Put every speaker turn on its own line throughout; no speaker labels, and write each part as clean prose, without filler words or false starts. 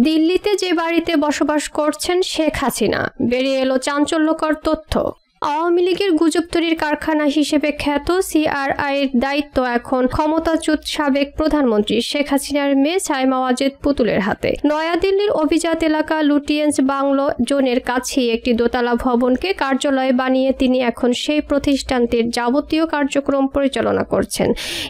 দিল্লিতে যে বাড়িতে বসবাস করছেন শেখ হাসিনা, বেরিয়ে এলো চাঞ্চল্যকর তথ্য। আওয়ামী লীগের গুজব তৈরির কারখানা হিসেবে খ্যাত সিআরআইয়ের দায়িত্ব এখন ক্ষমতাচ্যুত সাবেক প্রধানমন্ত্রী শেখ হাসিনার মেয়ে সাইমা ওয়াজেদ পুতুলের হাতে। নয়াদিল্লির অভিজাত এলাকা লুটিয়েন্স বাংলো জোনের কাছেই একটি দোতলা ভবনকে কার্যালয় বানিয়ে তিনি এখন সেই প্রতিষ্ঠানটির যাবতীয় কার্যক্রম পরিচালনা করছেন।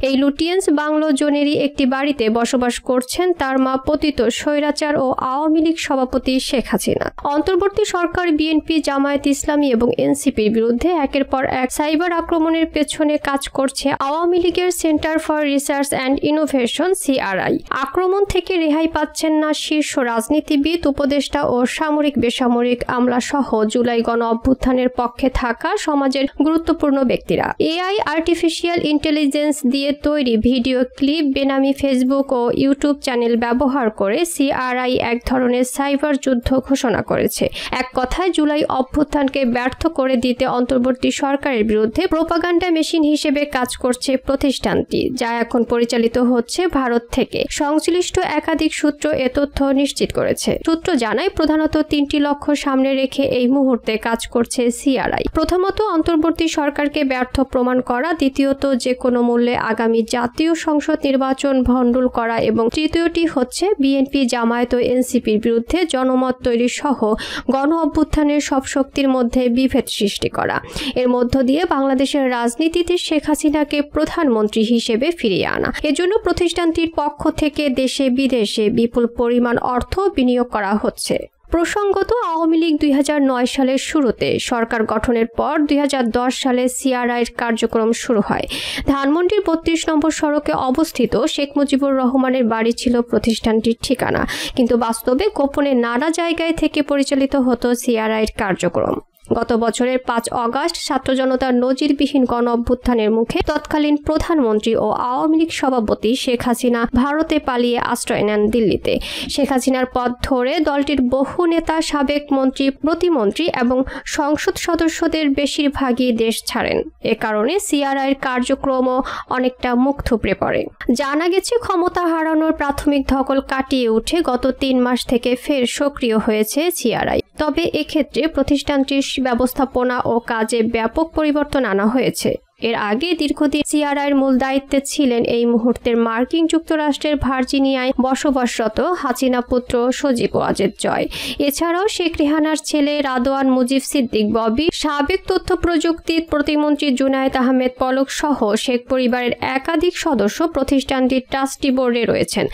এই লুটিয়েন্স বাংলো জোনেরই একটি বাড়িতে বসবাস করছেন তার মা পতিত স্বৈরাচার ও আওয়ামী লীগ সভাপতি শেখ হাসিনা। অন্তর্বর্তী সরকার বিএনপি, জামায়াত ইসলামী এবং এনসিপির বিরুদ্ধে একের পর এক সাইবার আক্রমণের পেছনে কাজ করছে আওয়ামী লীগের centre for research and innovation CRI. আক্রমণ থেকে রেহাই পাচ্ছেন না শীর্ষ রাজনীতিবিদ, উপদেষ্টা ও সামরিক বেসামরিক আমলা সহ জুলাই গণ অভ্যুত্থানের পক্ষে থাকা সমাজের গুরুত্বপূর্ণ ব্যক্তিরা। এআই, আর্টিফিশিয়াল ইন্টেলিজেন্স দিয়ে তৈরি ভিডিও ক্লিপ, বেনামি ফেসবুক ও ইউটিউব চ্যানেল ব্যবহার করে সিআরআই এক ধরনের সাইবার যুদ্ধ ঘোষণা করেছে। এক কথায় জুলাই অভ্যুত্থানকে ব্যর্থ করে দিতে অন্তর্বর্তী সরকারের বিরুদ্ধে প্রোপাগান্ডা মেশিন হিসেবে কাজ করছে প্রতিষ্ঠানটি, যা এখন পরিচালিত হচ্ছে ভারত থেকে। সংশ্লিষ্ট একাধিক সূত্র এ তথ্য নিশ্চিত করেছে। সূত্র জানায় প্রধানত তিনটি লক্ষ্য সামনে রেখে এই মুহূর্তে কাজ করছে সিআরআই। প্রথমত, অন্তর্বর্তী সরকারকে ব্যর্থ প্রমাণ করা, দ্বিতীয়ত যে কোনো মূল্যে আগামী জাতীয় সংসদ নির্বাচন ভণ্ডুল করা এবং তৃতীয়টি হচ্ছে বিএনপি, জামায়াত ও এনসিপির বিরুদ্ধে জনমত তৈরি সহ গণ অভ্যুত্থানের সব শক্তির মধ্যে বিভেদ সৃষ্টি করা। এর মধ্য দিয়ে বাংলাদেশের রাজনীতিতে শেখ হাসিনাকে প্রধানমন্ত্রী হিসেবে ফিরিয়ে আনা। এজন্য প্রতিষ্ঠানটির পক্ষ থেকে দেশে বিদেশে বিপুল পরিমাণ অর্থ বিনিয়োগ করা হচ্ছে। প্রসঙ্গত, আওয়ামী লীগ 2009 সালের শুরুতে সরকার গঠনের পর 2010 সালে সিআরআইয়ের কার্যক্রম শুরু হয়। ধানমন্ডির 32 নম্বর সড়কে অবস্থিত শেখ মুজিবুর রহমানের বাড়ি ছিল প্রতিষ্ঠানটির ঠিকানা, কিন্তু বাস্তবে গোপনে নানা জায়গায় থেকে পরিচালিত হতো সিআরআইয়ের কার্যক্রম। গত বছরের 5 অগাস্ট ছাত্র জনতার নজিরবিহীন গণ অভ্যুত্থানের মুখে তৎকালীন প্রধানমন্ত্রী ও আওয়ামী লীগ সভাপতি শেখ হাসিনা ভারতে পালিয়ে আশ্রয় নেন দিল্লিতে। শেখ হাসিনার পথ ধরে দলটির বহু নেতা, সাবেক মন্ত্রী, প্রতিমন্ত্রী এবং সংসদ সদস্যদের বেশিরভাগই দেশ ছাড়েন। এ কারণে সিআরআইয়ের কার্যক্রমও অনেকটা মুখ থুবড়ে পড়ে। জানা গেছে, ক্ষমতা হারানোর প্রাথমিক ধকল কাটিয়ে উঠে গত 3 মাস থেকে ফের সক্রিয় হয়েছে সিআরআই। তবে এক্ষেত্রে প্রতিষ্ঠানটির ব্যবস্থাপনা ও কাজে ব্যাপক পরিবর্তন আনা হয়েছে। এর আগে দীর্ঘদিন সিআরআইয়ের মূল দায়িত্বে ছিলেন এই মুহূর্তের মার্কিন যুক্তরাষ্ট্রের ভার্জিনিয়ায় বসবাসরত হাসিনা পুত্র সজীব ওয়াজেদ জয়। এছাড়াও শেখ রেহানার ছেলে রাদওয়ান মুজিব সিদ্দিক ববি, সাবেক তথ্য প্রযুক্তি প্রতিমন্ত্রী জুনায়েদ আহমেদ পলক সহ শেখ পরিবারের একাধিক সদস্য প্রতিষ্ঠানটির ট্রাস্টি বোর্ডে রয়েছেন।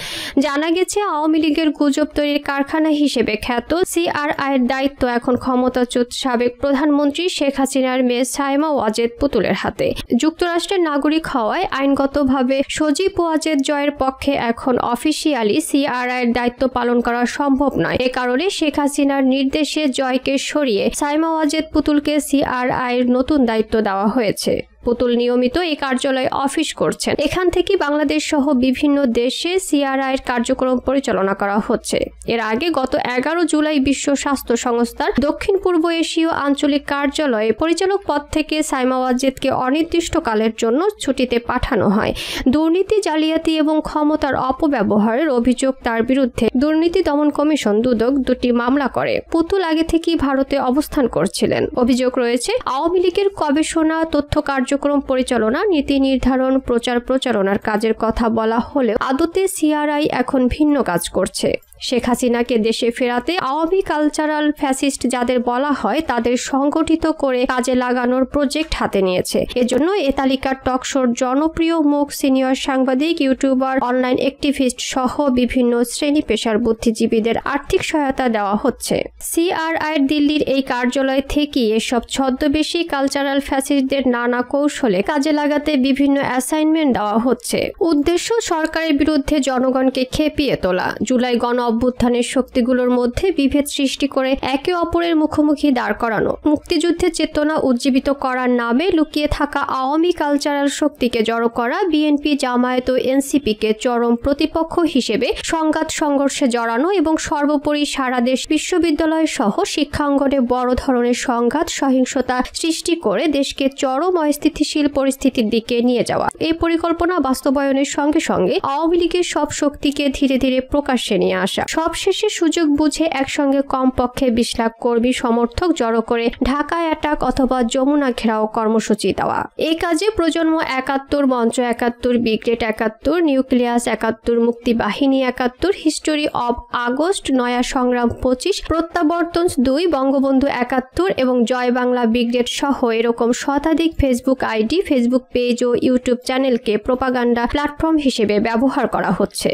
জানা গেছে, আওয়ামী লীগের গুজব তৈরির কারখানা হিসেবে খ্যাত সিআরআইয়ের দায়িত্ব এখন ক্ষমতাচ্যুত সাবেক প্রধানমন্ত্রী শেখ হাসিনার মেয়ে সাইমা ওয়াজেদ পুতুলের হাতে। যুক্তরাষ্ট্রের নাগরিক হওয়ায় আইনগতভাবে সজীব ওয়াজেদ জয়ের পক্ষে এখন অফিসিয়ালি সিআরআইয়ের দায়িত্ব পালন করা সম্ভব নয়। এ কারণে শেখ হাসিনার নির্দেশে জয়কে সরিয়ে সাইমা ওয়াজেদ পুতুলকে সিআরআইয়ের নতুন দায়িত্ব দেওয়া হয়েছে। পুতুল নিয়মিত এই কার্যালয়ে অফিস করছেন। এখান থেকে বাংলাদেশ সহ বিভিন্ন দেশে সিআরআইয়ের কার্যক্রম পরিচালনা করা হচ্ছে। এর আগে গত 11 জুলাই বিশ্ব স্বাস্থ্য সংস্থার দক্ষিণ পূর্ব এশীয় আঞ্চলিক কার্যালয়ে পরিচালক পদ থেকে সাইমা ওয়াজেদকে অনির্দিষ্টকালের জন্য ছুটিতে পাঠানো হয়। দুর্নীতি, জালিয়াতি এবং ক্ষমতার অপব্যবহারের অভিযোগ তার বিরুদ্ধে দুর্নীতি দমন কমিশন দুদক 2টি মামলা করে। পুতুল আগে থেকেই ভারতে অবস্থান করছিলেন। অভিযোগ রয়েছে, আওয়ামী লীগের গবেষণা, তথ্য কার্যক্রম পরিচালনা, নীতি নির্ধারণ, প্রচার প্রচারণার কাজের কথা বলা হলেও আদতে সিআরআই এখন ভিন্ন কাজ করছে। শেখ হাসিনাকে দেশে ফেরাতে আওয়ামী কালচারাল ফ্যাসিস্ট যাদের বলা হয় তাদের সংগঠিত করে কাজে লাগানোর প্রজেক্ট হাতে নিয়েছে। এজন্য এ তালিকার টকশোর জনপ্রিয় মুখ, সিনিয়র সাংবাদিক, ইউটিউবার, অনলাইন অ্যাক্টিভিস্ট সহ বিভিন্ন শ্রেণী পেশার বুদ্ধিজীবীদের আর্থিক সহায়তা দেওয়া হচ্ছে। সিআরআইয়ের দিল্লির এই কার্যালয় থেকেই এসব ছদ্মবেশী কালচারাল ফ্যাসিস্টদের নানা কৌশলে কাজে লাগাতে বিভিন্ন অ্যাসাইনমেন্ট দেওয়া হচ্ছে। উদ্দেশ্য সরকারের বিরুদ্ধে জনগণকে খেপিয়ে তোলা, জুলাই গণ অভ্যুত্থানের শক্তিগুলোর মধ্যে বিভেদ সৃষ্টি করে একে অপরের মুখোমুখি দাঁড় করানো, মুক্তিযুদ্ধের চেতনা উজ্জীবিত করার নামে লুকিয়ে থাকা আওয়ামী কালচারাল শক্তিকে জড়ো করা, বিএনপি, জামায়াত ও এনসিপিকে চরম প্রতিপক্ষ হিসেবে সংঘাত সংঘর্ষে জড়ানো এবং সর্বোপরি সারা দেশ বিশ্ববিদ্যালয় সহ শিক্ষাঙ্গনে বড় ধরনের সংঘাত সহিংসতা সৃষ্টি করে দেশকে চরম অস্থিতিশীল পরিস্থিতির দিকে নিয়ে যাওয়া। এই পরিকল্পনা বাস্তবায়নের সঙ্গে সঙ্গে আওয়ামী লীগের সব শক্তিকে ধীরে ধীরে প্রকাশ্যে নিয়ে আসা। সমস্যা। সবশেষে সুযোগ বুঝে একসঙ্গে কমপক্ষে 20 লাখ কর্মী সমর্থক জড়ো করে ঢাকা অ্যাটাক অথবা যমুনা ঘেরাও কর্মসূচি দেওয়া। এই কাজে প্রজন্ম 71, মঞ্চ 71, brigade 71, nucleus 71, Muktibahini 71, history of August, নয়া সংগ্রাম 25, প্রত্যাবর্তন 2, বঙ্গবন্ধু 71 এবং জয় বাংলা ব্রিগেড সহ এরকম শতাধিক ফেসবুক আইডি, ফেসবুক পেজ ও ইউটিউব চ্যানেলকে প্রোপাগান্ডা প্ল্যাটফর্ম হিসেবে ব্যবহার করা হচ্ছে।